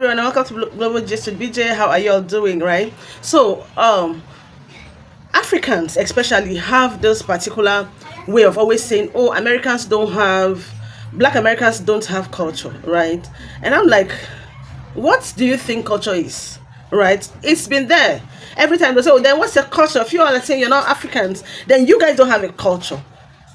Everyone, welcome to Global Gist with BJ. How are you all doing, right? So, Africans especially have this particular way of always saying, "Oh, Black Americans don't have culture," right? And I'm like, what do you think culture is? Right? It's been there. Every time they say, "Oh, then what's your culture?" If you all are saying you're not Africans, then you guys don't have a culture.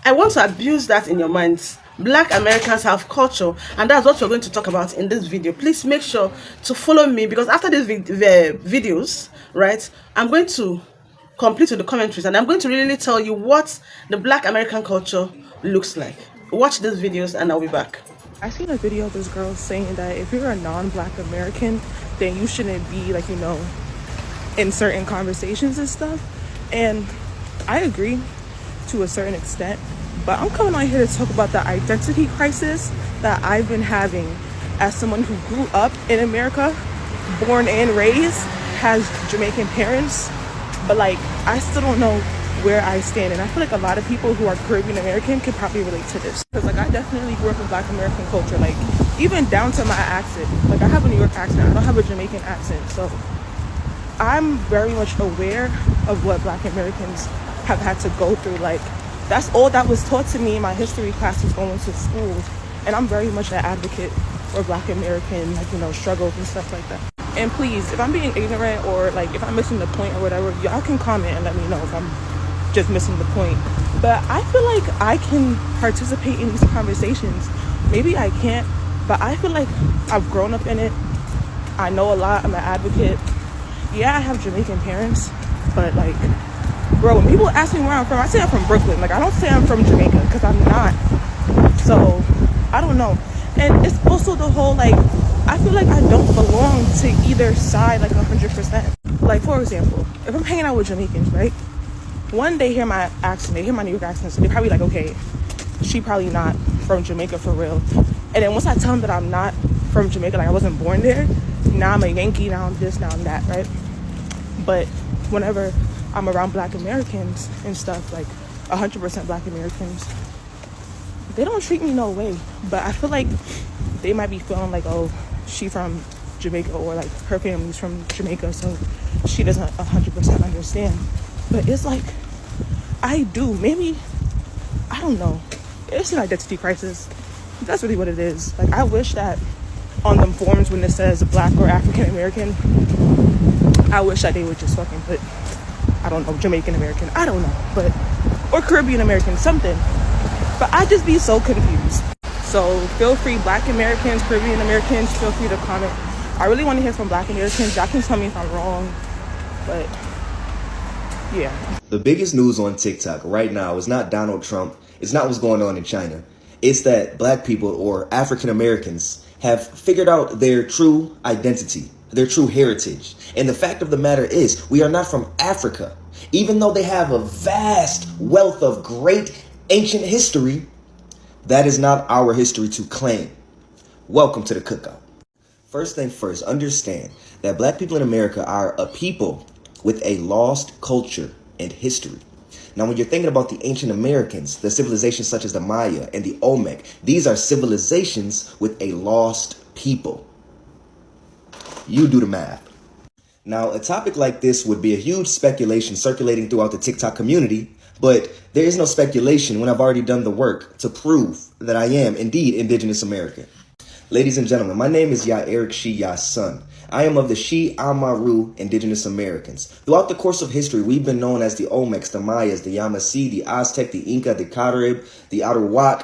I want to abuse that in your minds. Black Americans have culture, and that's what we're going to talk about in this video. Please make sure to follow me, because after these videos, right, I'm going to complete with the commentaries, and I'm going to really tell you what the Black American culture looks like. Watch these videos, and I'll be back. I seen a video of this girl saying that if you're a non-Black American, then you shouldn't be in certain conversations and stuff. And I agree to a certain extent, but I'm coming on here to talk about the identity crisis that I've been having as someone who grew up in America, born and raised, has Jamaican parents, but I still don't know where I stand. And I feel like a lot of people who are Caribbean American can probably relate to this, because I definitely grew up in Black American culture, even down to my accent. I have a New York accent, I don't have a Jamaican accent, so I'm very much aware of what Black Americans have had to go through. That's all that was taught to me in my history classes going to school, and I'm very much an advocate for Black American struggles and stuff like that. And please, if I'm being ignorant or if I'm missing the point or whatever, y'all can comment and let me know if I'm just missing the point. But I feel like I can participate in these conversations. Maybe I can't, but I feel like I've grown up in it. I know a lot. I'm an advocate. Yeah, I have Jamaican parents, but bro, when people ask me where I'm from, I say I'm from Brooklyn. I don't say I'm from Jamaica, because I'm not. So I don't know. And it's also the whole I feel like I don't belong to either side 100%. For example, if I'm hanging out with Jamaicans, right? One, they hear my accent, they hear my New York accent, so they're probably okay, she probably not from Jamaica for real. And then once I tell them that I'm not from Jamaica, I wasn't born there, now I'm a Yankee, now I'm this, now I'm that, right? But whenever I'm around Black Americans and stuff, 100% Black Americans, they don't treat me no way. But I feel like they might be feeling oh, she from Jamaica, or her family's from Jamaica, so she doesn't 100% understand. But it's I do. Maybe, I don't know. It's an identity crisis. That's really what it is. I wish that on them forms when it says Black or African American, I wish that they would just fucking put, I don't know, Jamaican American, I don't know, or Caribbean American, something. But I just be so confused. So feel free, Black Americans, Caribbean Americans, feel free to comment. I really want to hear from Black Americans. Y'all can tell me if I'm wrong, but yeah. The biggest news on TikTok right now is not Donald Trump. It's not what's going on in China. It's that Black people, or African Americans, have figured out their true identity, their true heritage. And the fact of the matter is, we are not from Africa. Even though they have a vast wealth of great ancient history, that is not our history to claim. Welcome to the cookout. First thing first, understand that Black people in America are a people with a lost culture and history. Now, when you're thinking about the ancient Americans, the civilizations such as the Maya and the Olmec, these are civilizations with a lost people. You do the math. Now, a topic like this would be a huge speculation circulating throughout the TikTok community, but there is no speculation when I've already done the work to prove that I am indeed Indigenous American. Ladies and gentlemen, my name is Eric Shi Sun. I am of the Shi Amaru Indigenous Americans. Throughout the course of history, we've been known as the Olmecs, the Mayas, the Yamasee, the Aztec, the Inca, the Carib, the Arawak,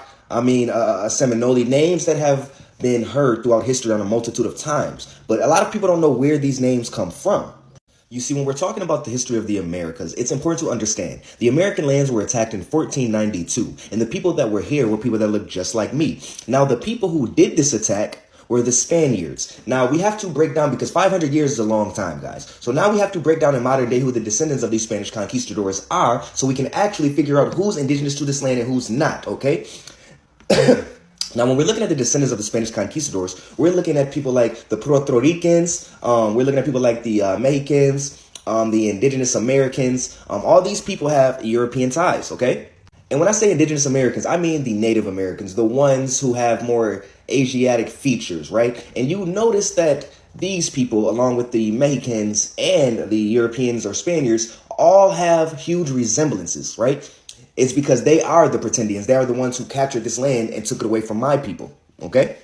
Seminole, names that have been heard throughout history on a multitude of times. But a lot of people don't know where these names come from. You see, when we're talking about the history of the Americas, it's important to understand the American lands were attacked in 1492, and the people that were here were people that looked just like me. Now, the people who did this attack were the Spaniards. Now, we have to break down, because 500 years is a long time, guys. So now we have to break down in modern day who the descendants of these Spanish conquistadors are, so we can actually figure out who's indigenous to this land and who's not, okay? Now, when we're looking at the descendants of the Spanish conquistadors, we're looking at people like the Puerto Ricans, we're looking at people like the Mexicans, the Indigenous Americans. All these people have European ties, okay? And when I say Indigenous Americans, I mean the Native Americans, the ones who have more Asiatic features, right? And you notice that these people, along with the Mexicans and the Europeans or Spaniards, all have huge resemblances, right? It's because they are the pretendians. They are the ones who captured this land and took it away from my people, okay?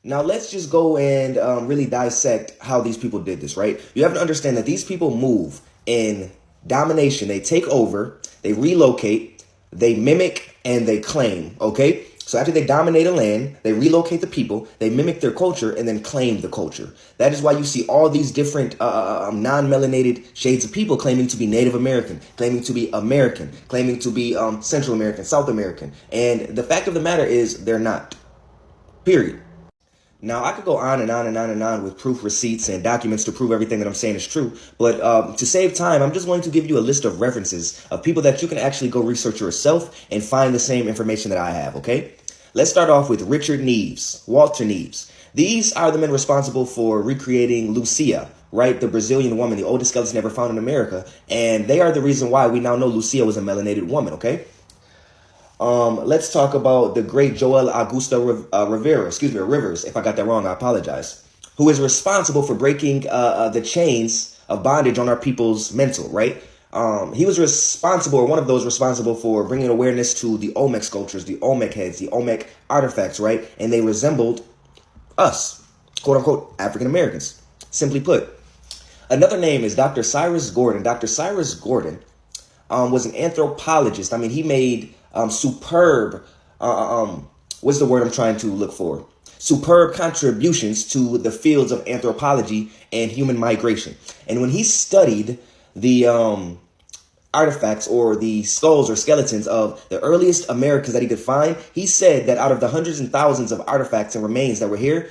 Now let's just go and really dissect how these people did this, right? You have to understand that these people move in domination. They take over, they relocate, they mimic, and they claim, okay? So after they dominate a land, they relocate the people, they mimic their culture, and then claim the culture. That is why you see all these different non-melanated shades of people claiming to be Native American, claiming to be American, claiming to be Central American, South American. And the fact of the matter is they're not, period. Now, I could go on and on and on and on with proof receipts and documents to prove everything that I'm saying is true. But to save time, I'm just going to give you a list of references of people that you can actually go research yourself and find the same information that I have, okay? Let's start off with Richard Neves, Walter Neves. These are the men responsible for recreating Lucia, right? The Brazilian woman, the oldest skeleton ever found in America. And they are the reason why we now know Lucia was a melanated woman, okay? Let's talk about the great Joel Augusto Rivers. If I got that wrong, I apologize. Who is responsible for breaking the chains of bondage on our people's mental, right? He was responsible, or one of those responsible, for bringing awareness to the Olmec sculptures, the Olmec heads, the Olmec artifacts, right? And they resembled us, quote unquote, African Americans. Simply put, another name is Dr. Cyrus Gordon. Dr. Cyrus Gordon was an anthropologist. I mean, he made superb, what's the word I'm trying to look for? Superb contributions to the fields of anthropology and human migration. And when he studied the artifacts or the skulls or skeletons of the earliest Americans that he could find, he said that out of the hundreds and thousands of artifacts and remains that were here,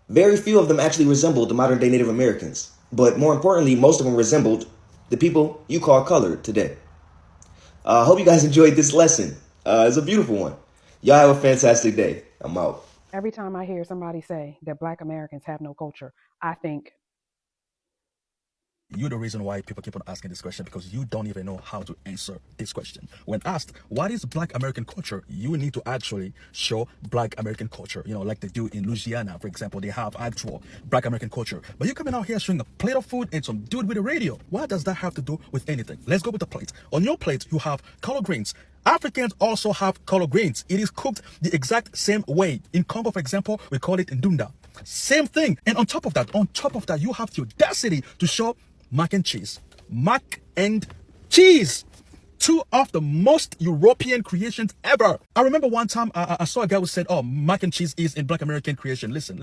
very few of them actually resembled the modern day Native Americans. But more importantly, most of them resembled the people you call colored today. I hope you guys enjoyed this lesson. It's a beautiful one. Y'all have a fantastic day. I'm out. Every time I hear somebody say that Black Americans have no culture, I think you're the reason why people keep on asking this question, because you don't even know how to answer this question. When asked, what is Black American culture? You need to actually show Black American culture, like they do in Louisiana, for example. They have actual Black American culture. But you're coming out here showing a plate of food and some dude with a radio. What does that have to do with anything? Let's go with the plate. On your plate, you have color greens. Africans also have color greens. It is cooked the exact same way. In Congo, for example, we call it ndunda. Same thing. And on top of that, you have the audacity to show mac and cheese. Mac and cheese. Two of the most European creations ever. I remember one time I saw a guy who said, oh, mac and cheese is in Black American creation. Listen.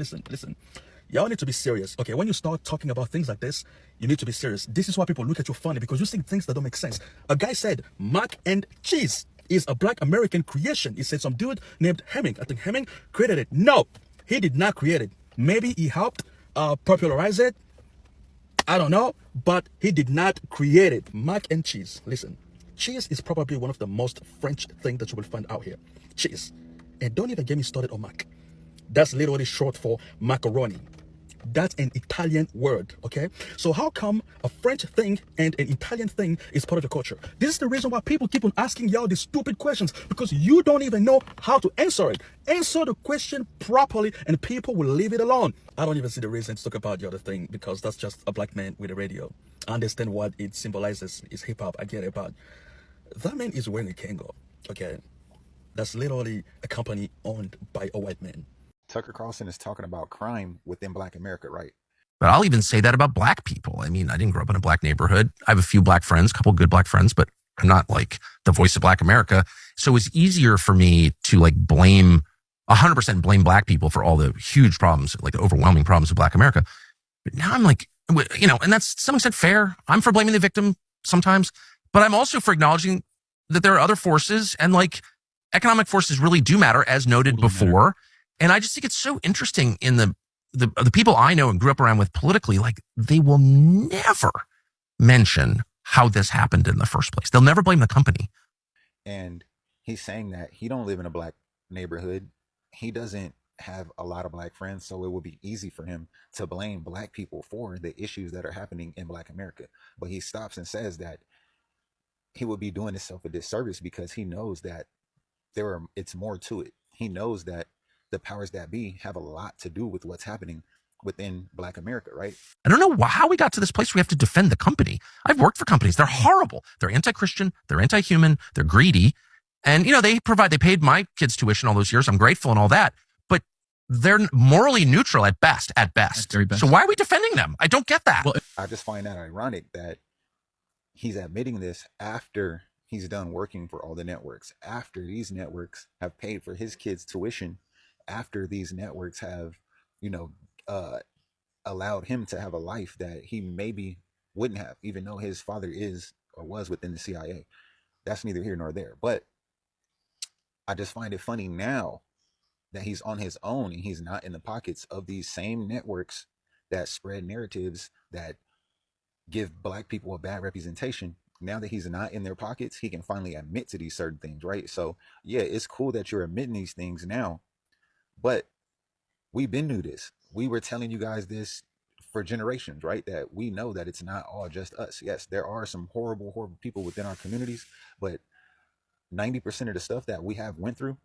Y'all need to be serious. Okay, when you start talking about things like this, you need to be serious. This is why people look at you funny, because you say things that don't make sense. A guy said mac and cheese is a Black American creation. He said some dude named Hemming. I think Hemming created it. No, he did not create it. Maybe he helped popularize it. I don't know, but he did not create it. Mac and cheese. Listen, cheese is probably one of the most French things that you will find out here. Cheese. And don't even get me started on mac. That's literally short for macaroni. That's an Italian word, okay? So how come a French thing and an Italian thing is part of the culture? This is the reason why people keep on asking y'all these stupid questions, because you don't even know how to answer it. Answer the question properly and people will leave it alone. I don't even see the reason to talk about the other thing, because that's just a black man with a radio. I understand what it symbolizes is hip-hop. I get it, but that man is wearing a Kango, okay? That's literally a company owned by a white man. Tucker Carlson is talking about crime within Black America, right? But I'll even say that about black people. I mean, I didn't grow up in a black neighborhood. I have a few black friends, a couple good black friends, but I'm not like the voice of Black America. So it's easier for me to like blame 100% blame black people for all the huge problems, like the overwhelming problems of Black America. But now I'm like, and that's to some extent fair. I'm for blaming the victim sometimes, but I'm also for acknowledging that there are other forces, and like economic forces really do matter, as noted before. And I just think it's so interesting in the people I know and grew up around with politically, like they will never mention how this happened in the first place. They'll never blame the company. And he's saying that he don't live in a black neighborhood. He doesn't have a lot of black friends, so it would be easy for him to blame black people for the issues that are happening in Black America. But he stops and says that he would be doing himself a disservice, because he knows that it's more to it. He knows that the powers that be have a lot to do with what's happening within Black America, right? I don't know how we got to this place where we have to defend the company. I've worked for companies. They're horrible. They're anti-Christian. They're anti-human. They're greedy. And, they paid my kids' tuition all those years. I'm grateful and all that. But they're morally neutral at best. Very best. So why are we defending them? I don't get that. Well, I just find that ironic that he's admitting this after he's done working for all the networks, after these networks have paid for his kids' tuition, after these networks have, allowed him to have a life that he maybe wouldn't have, even though his father is or was within the CIA. That's neither here nor there. But I just find it funny now that he's on his own and he's not in the pockets of these same networks that spread narratives that give Black people a bad representation. Now that he's not in their pockets, he can finally admit to these certain things, right? So yeah, it's cool that you're admitting these things now, but we've been through this. We were telling you guys this for generations, right? That we know that it's not all just us. Yes, there are some horrible, horrible people within our communities, but 90% of the stuff that we have went through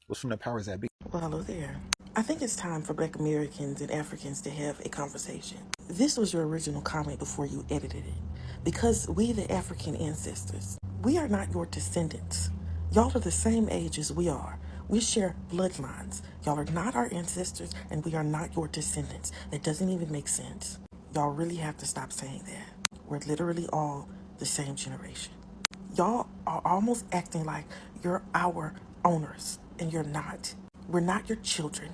was from the powers that be. Well, hello there. I think it's time for Black Americans and Africans to have a conversation. This was your original comment before you edited it. Because we, the African ancestors, we are not your descendants. Y'all are the same age as we are. We share bloodlines. Y'all are not our ancestors, and we are not your descendants. That doesn't even make sense. Y'all really have to stop saying that. We're literally all the same generation. Y'all are almost acting like you're our owners, and you're not. We're not your children.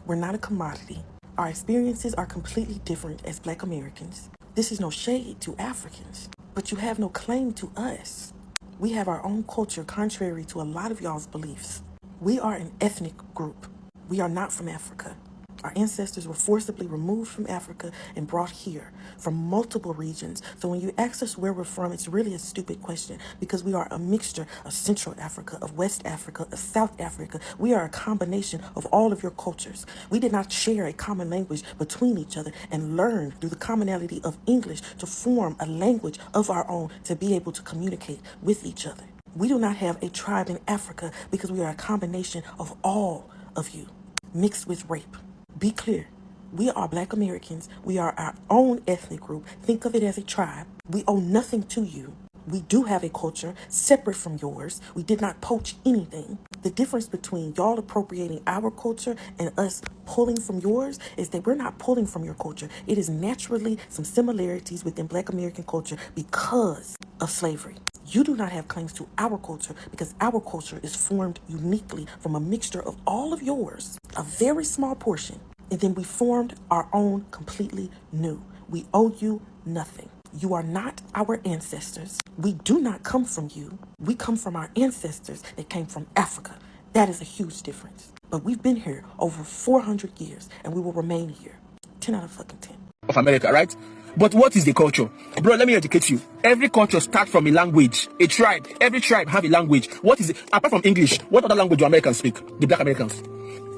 We're not a commodity. Our experiences are completely different as Black Americans. This is no shade to Africans, but you have no claim to us. We have our own culture contrary to a lot of y'all's beliefs. We are an ethnic group. We are not from Africa. Our ancestors were forcibly removed from Africa and brought here from multiple regions. So when you ask us where we're from, it's really a stupid question because we are a mixture of Central Africa, of West Africa, of South Africa. We are a combination of all of your cultures. We did not share a common language between each other and learn through the commonality of English to form a language of our own to be able to communicate with each other. We do not have a tribe in Africa because we are a combination of all of you mixed with rape. Be clear. We are Black Americans. We are our own ethnic group. Think of it as a tribe. We owe nothing to you. We do have a culture separate from yours. We did not poach anything. The difference between y'all appropriating our culture and us pulling from yours is that we're not pulling from your culture. It is naturally some similarities within Black American culture because of slavery. You do not have claims to our culture because our culture is formed uniquely from a mixture of all of yours, a very small portion. And then we formed our own completely new. We owe you nothing. You are not our ancestors. We do not come from you. We come from our ancestors that came from Africa. That is a huge difference. But we've been here over 400 years and we will remain here. 10 out of fucking 10. Of America, right? But what is the culture? Bro, let me educate you. Every culture starts from a language, a tribe. Every tribe have a language. What is it? Apart from English, what other language do Americans speak? The Black Americans.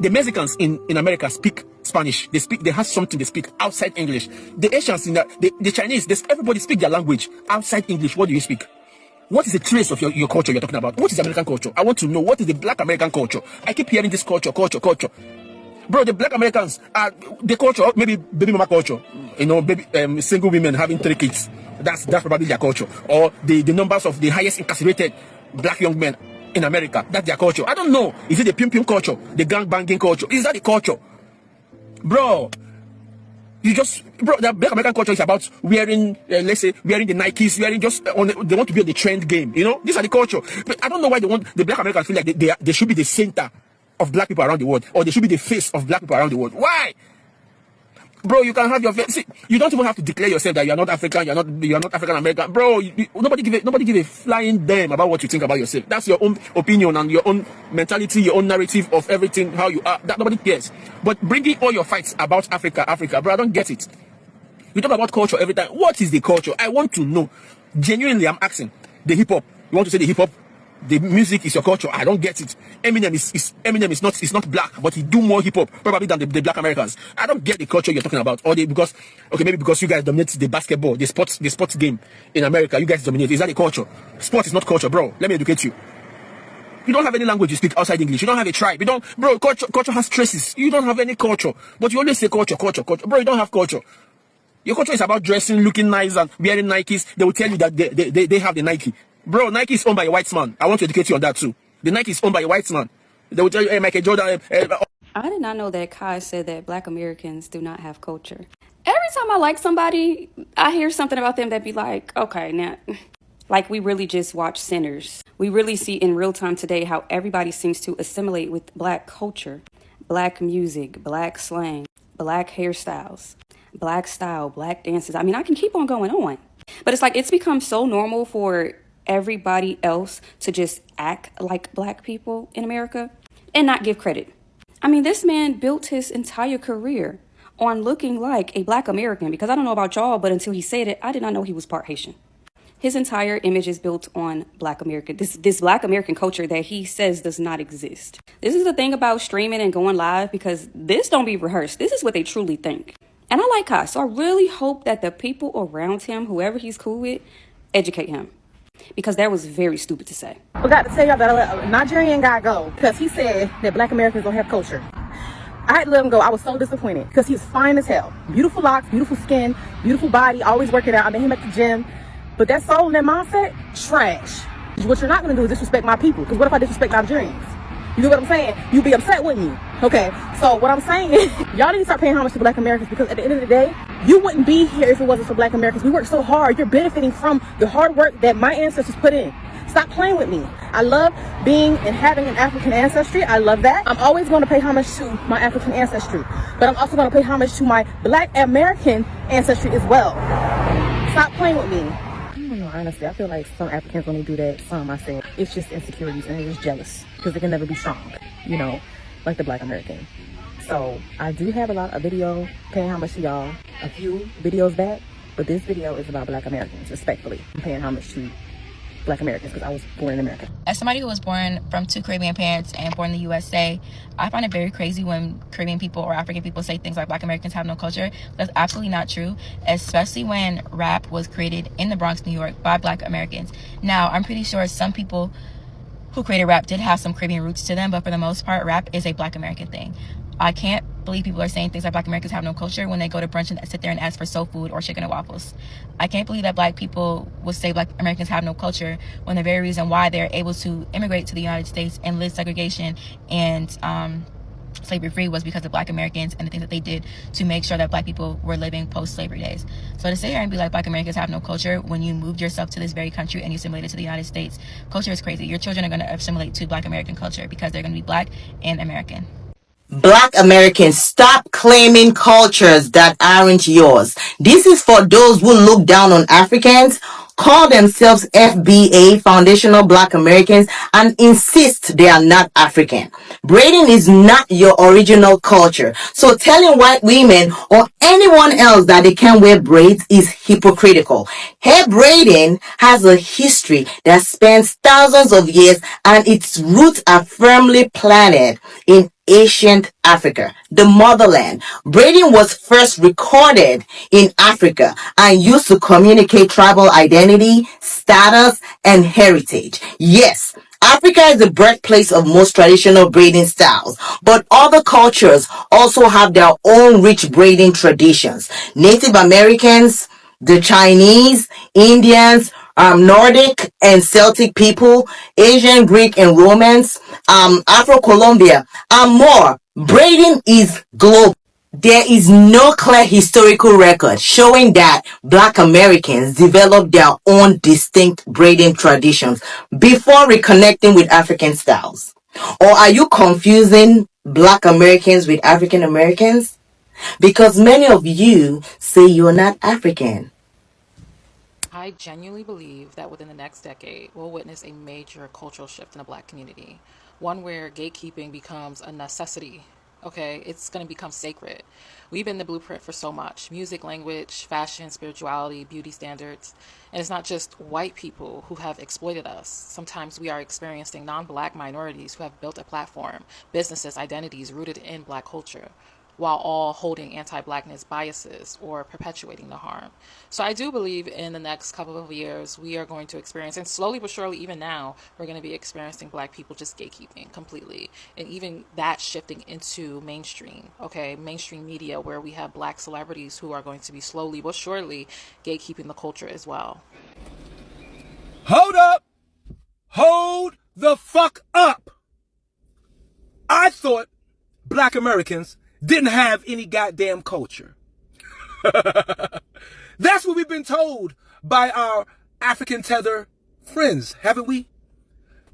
The Mexicans in America speak Spanish. They have something they speak outside English. The Asians, the Chinese, everybody speak their language outside English. What do you speak? What is the trace of your culture you're talking about? What is American culture? I want to know what is the Black American culture. I keep hearing this culture. Bro, the Black Americans are the culture, maybe baby mama culture. Baby single women having 3 kids. That's probably their culture. Or the numbers of the highest incarcerated Black young men in America. That's their culture. I don't know. Is it the pim culture? The gang banging culture? Is that the culture? Bro, the Black American culture is about wearing, let's say, wearing the Nikes, wearing they want to be on the trend game. These are the culture. But I don't know why the Black Americans feel like they should be the center of Black people around the world, or they should be the face of Black people around the world. Why? Bro, you can have your face. See, you don't even have to declare yourself that you are not African, you are not African American. Bro, nobody give a flying damn about what you think about yourself. That's your own opinion and your own mentality, your own narrative of everything, how you are. That nobody cares. But bringing all your fights about Africa, bro, I don't get it. You talk about culture every time. What is the culture? I want to know. Genuinely, I'm asking. The hip hop. You want to say the hip hop? The music is your culture. I don't get it. Eminem is not Black, but he do more hip hop probably than the Black Americans. I don't get the culture you're talking about. Maybe because you guys dominate the basketball, the sports game in America. You guys dominate. Is that the culture? Sport is not culture, bro. Let me educate you. You don't have any language you speak outside English. You don't have a tribe. You don't, bro. Culture has traces. You don't have any culture, but you always say culture. Bro, you don't have culture. Your culture is about dressing, looking nice, and wearing Nikes. They will tell you that they have the Nike. Bro, Nike is owned by a white man. I want to educate you on that too. The Nike is owned by a white man. They will tell you, hey, Michael Jordan. I did not know that Kai said that Black Americans do not have culture. Every time I like somebody, I hear something about them that be like, okay, now, like we really just watch Sinners. We really see in real time today how everybody seems to assimilate with Black culture, Black music, Black slang, Black hairstyles, Black style, Black dances. I mean, I can keep on going on. But it's like it's become so normal for everybody else to just act like Black people in America and not give credit. I mean, this man built his entire career on looking like a Black American, because I don't know about y'all, but until he said it, I did not know he was part Haitian. His entire image is built on Black American, this Black American culture that he says does not exist. This is the thing about streaming and going live, because this don't be rehearsed. This is what they truly think. And I like Kai, so I really hope that the people around him, whoever he's cool with, educate him. Because that was very stupid to say. I got to tell y'all that a Nigerian guy go because he said that Black Americans don't have culture. I had to let him go. I was so disappointed because he's fine as hell. Beautiful locks, beautiful skin, beautiful body, always working out. I met him at the gym. But that soul and that mindset, trash. What you're not going to do is disrespect my people. Because what if I disrespect Nigerians? You know what I'm saying? You'd be upset, wouldn't you? Okay, so what I'm saying is, y'all need to start paying homage to Black Americans, because at the end of the day, you wouldn't be here if it wasn't for Black Americans. We work so hard. You're benefiting from the hard work that my ancestors put in. Stop playing with me. I love being and having an African ancestry. I love that. I'm always going to pay homage to my African ancestry, but I'm also going to pay homage to my Black American ancestry as well. Stop playing with me. I don't know, honestly, I feel like some Africans, when they do that, some I said, it's just insecurities and they're just jealous because they can never be strong, you know, like the Black American. So I do have a lot of video paying homage to y'all a few videos back, but this video is about Black Americans, respectfully. I'm paying homage to Black Americans because I was born in America. As somebody who was born from 2 Caribbean parents and born in the USA, I find it very crazy when Caribbean people or African people say things like Black Americans have no culture. That's absolutely not true, especially when rap was created in the Bronx, New York by Black Americans. Now, I'm pretty sure some people who created rap did have some Caribbean roots to them, but for the most part, rap is a Black American thing. I can't believe people are saying things like Black Americans have no culture when they go to brunch and sit there and ask for soul food or chicken and waffles. I can't believe that Black people would say Black Americans have no culture when the very reason why they're able to immigrate to the United States and live segregation and slavery free was because of Black Americans and the things that they did to make sure that Black people were living post-slavery days. So to sit here and be like Black Americans have no culture when you moved yourself to this very country and you assimilated to the United States, culture is crazy. Your children are going to assimilate to Black American culture because they're going to be Black and American. Black Americans, stop claiming cultures that aren't yours. This is for those who look down on Africans, call themselves FBA, Foundational Black Americans, and insist they are not African. Braiding is not your original culture. So telling white women or anyone else that they can't wear braids is hypocritical. Hair braiding has a history that spans thousands of years, and its roots are firmly planted in ancient Africa, the motherland. Braiding was first recorded in Africa and used to communicate tribal identity, status, and heritage. Yes, Africa is the birthplace of most traditional braiding styles, but other cultures also have their own rich braiding traditions. Native Americans, the Chinese, Indians, Nordic and Celtic people, Asian, Greek, and Romans, Afro-Colombia, and more. Braiding is global. There is no clear historical record showing that Black Americans developed their own distinct braiding traditions before reconnecting with African styles. Or are you confusing Black Americans with African Americans? Because many of you say you're not African. I genuinely believe that within the next decade, we'll witness a major cultural shift in the Black community, one where gatekeeping becomes a necessity. Okay, it's going to become sacred. We've been the blueprint for so much: music, language, fashion, spirituality, beauty standards. And it's not just white people who have exploited us. Sometimes we are experiencing non-Black minorities who have built a platform, businesses, identities rooted in Black culture. while all holding anti-blackness biases or perpetuating the harm. So I do believe in the next couple of years we are going to experience, and slowly but surely even now, we're going to be experiencing black people just gatekeeping completely, and even that shifting into mainstream, okay, mainstream media, where we have black celebrities who are going to be slowly but surely gatekeeping the culture as well. Hold up! Hold the fuck up! I thought black Americans didn't have any goddamn culture. That's what we've been told by our African tether friends, haven't we?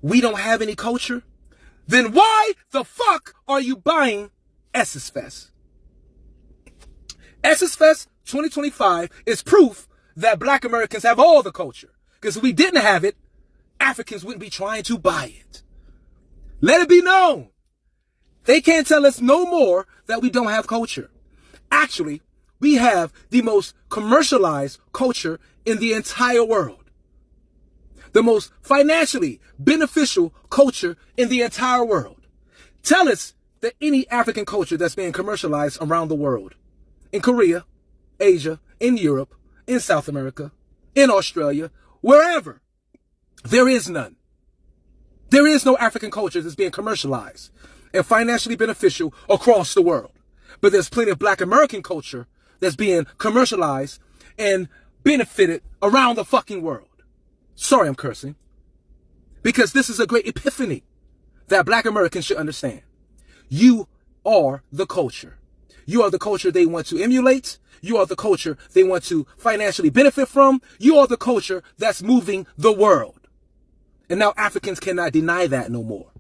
We don't have any culture? Then why the fuck are you buying Essence Fest? Essence Fest 2025 is proof that black Americans have all the culture. Because if we didn't have it, Africans wouldn't be trying to buy it. Let it be known. They can't tell us no more that we don't have culture. Actually, we have the most commercialized culture in the entire world. The most financially beneficial culture in the entire world. Tell us that any African culture that's being commercialized around the world. In Korea, Asia, in Europe, in South America, in Australia, wherever. There is none. There is no African culture that's being commercialized and financially beneficial across the world. But there's plenty of black American culture that's being commercialized and benefited around the fucking world. Sorry, I'm cursing. Because this is a great epiphany that black Americans should understand. You are the culture. You are the culture they want to emulate. You are the culture they want to financially benefit from. You are the culture that's moving the world. And now Africans cannot deny that no more.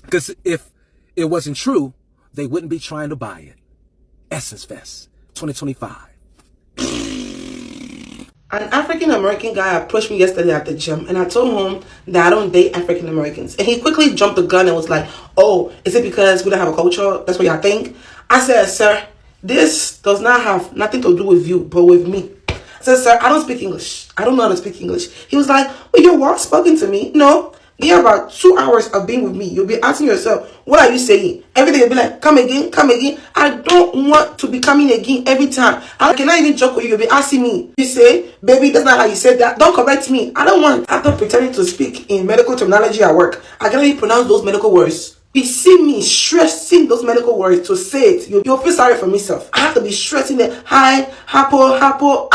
Because if it wasn't true, they wouldn't be trying to buy it. Essence Fest 2025. An African American guy approached me yesterday at the gym, and I told him that I don't date African Americans. And he quickly jumped the gun and was like, oh, is it because we don't have a culture? That's what y'all think? I said, sir, this does not have nothing to do with you, but with me. I said, sir, I don't speak English. I don't know how to speak English. He was like, well, you're well spoken to me. No. Yeah, about 2 hours of being with me, you'll be asking yourself, what are you saying? Every day you'll be like, come again, come again. I don't want to be coming again every time. I cannot even joke with you. You'll be asking me. You say, baby, that's not how you said that. Don't correct me. I don't want. After pretending to speak in medical terminology at work, I can only pronounce those medical words. You see me stressing those medical words to say it. You'll feel sorry for myself. I have to be stressing it. Hi, hapo.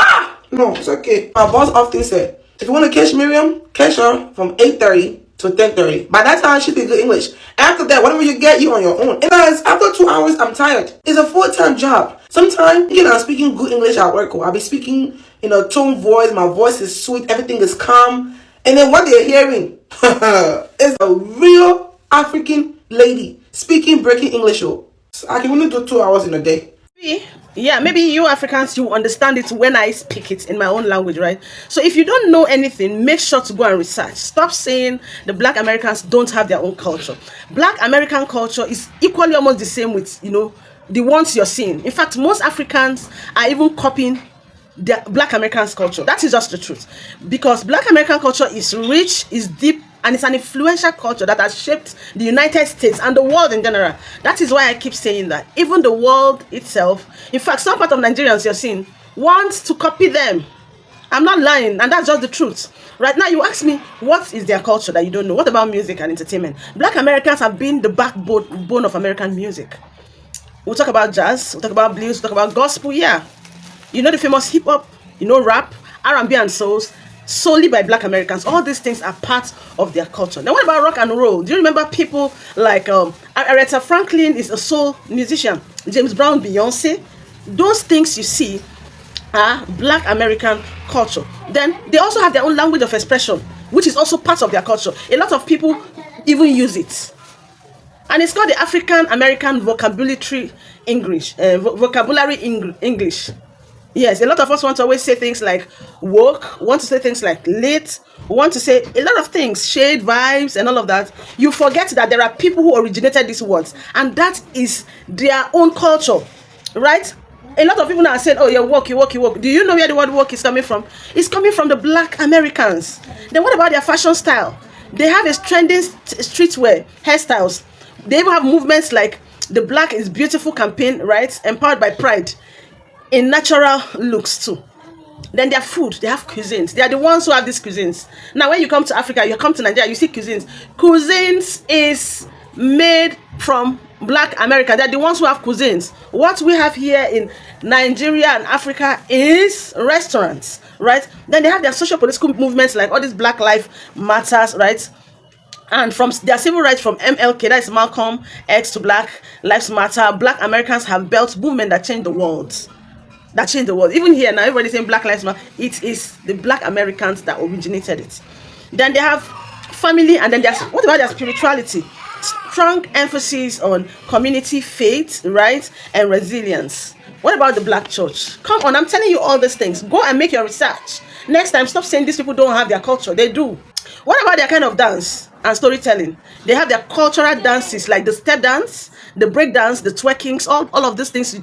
No, it's okay. My boss often said, if you want to catch Miriam, catch her from 8:30 to 10:30. By that time, she speak good English. After that, whatever you get, you on your own. And guys, after 2 hours, I'm tired. It's a full-time job. Sometimes, I'm speaking good English at work. I'll be speaking in a tone voice. My voice is sweet. Everything is calm. And then what they're hearing is a real African lady speaking breaking English. So I can only do 2 hours in a day. Yeah, maybe you Africans, you understand it when I speak it in my own language, right? So if you don't know anything, make sure to go and research. Stop saying the black Americans don't have their own culture. Black American culture is equally almost the same with, the ones you're seeing. In fact, most Africans are even copying the black Americans culture. That is just the truth. Because black American culture is rich, is deep, and it's an influential culture that has shaped the United States and the world in general. That is why I keep saying that. Even the world itself, in fact, some part of Nigerians you're seeing, want to copy them. I'm not lying, and that's just the truth. Right now, you ask me, what is their culture that you don't know? What about music and entertainment? Black Americans have been the backbone of American music. We'll talk about jazz, we'll talk about blues, we'll talk about gospel, yeah. The famous hip-hop, rap, R&B and souls, solely by black Americans. All these things are part of their culture. Now, what about rock and roll? Do you remember people like Aretha Franklin is a soul musician, James Brown, Beyonce? Those things you see are black American culture. Then they also have their own language of expression, which is also part of their culture. A lot of people even use it. And it's called the African American Vocabulary English. Yes, a lot of us want to always say things like woke, want to say things like lit, want to say a lot of things, shade, vibes, and all of that. You forget that there are people who originated these words, and that is their own culture, right? A lot of people now are saying, oh, you're woke, you woke, you woke. Do you know where the word woke is coming from? It's coming from the black Americans. Then what about their fashion style? They have a trending streetwear hairstyles. They even have movements like The Black is Beautiful campaign, right? Empowered by pride in natural looks too. Then their food, they have cuisines. They are the ones who have these cuisines. Now, when you come to Africa, you come to Nigeria, you see cuisines. Cuisines is made from Black America. They're the ones who have cuisines. What we have here in Nigeria and Africa is restaurants, right? Then they have their social political movements like all these Black Lives Matters, right? And from their civil rights from MLK, that is Malcolm X, to Black Lives Matter, Black Americans have built movement that changed the world. That changed the world. Even here now, everybody saying Black Lives Matter. It is the Black Americans that originated it. Then they have family, and then there's what about their spirituality? Strong emphasis on community, faith, right, and resilience. What about the Black church? Come on, I'm telling you all these things. Go and make your research. Next time, stop saying these people don't have their culture. They do. What about their kind of dance and storytelling? They have their cultural dances like the step dance, the break dance, the twerkings, all of these things.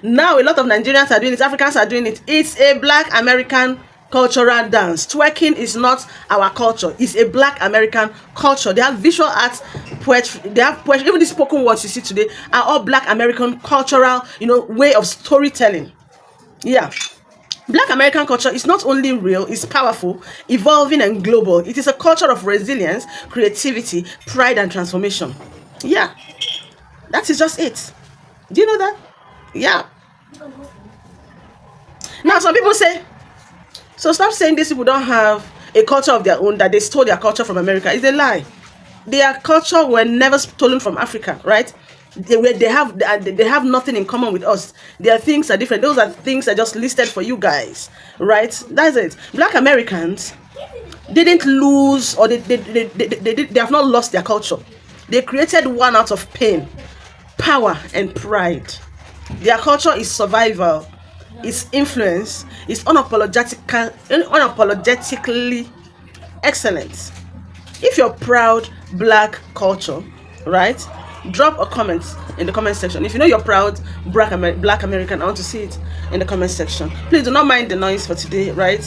Now a lot of Nigerians are doing it, Africans are doing it. It's a Black American cultural dance. Twerking is not our culture. It's a Black American culture. They have visual arts, poetry, they have poetry. Even the spoken words you see today are all Black American cultural, way of storytelling. Yeah. Black American culture is not only real, it's powerful, evolving, and global. It is a culture of resilience, creativity, pride, and transformation. Yeah, that is just it. Do you know that? Yeah. Now, some people say, so stop saying these people don't have a culture of their own, that they stole their culture from America. It's a lie. Their culture were never stolen from Africa, right? They have nothing in common with us. Their things are different. Those are things I just listed for you guys, right? That's it. Black Americans didn't lose, or they have not lost their culture. They created one out of pain, power, and pride. Their culture is survival, it's influence, it's unapologetically excellent. If you're proud Black culture, right, drop a comment in the comment section. If you know you're proud Black American, I want to see it in the comment section. Please do not mind the noise for today, right?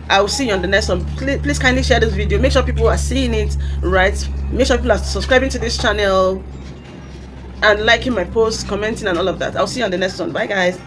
I will see you on the next one. Please kindly share this video. Make sure people are seeing it, right? Make sure people are subscribing to this channel and liking my posts, commenting, and all of that. I'll see you on the next one. Bye, guys.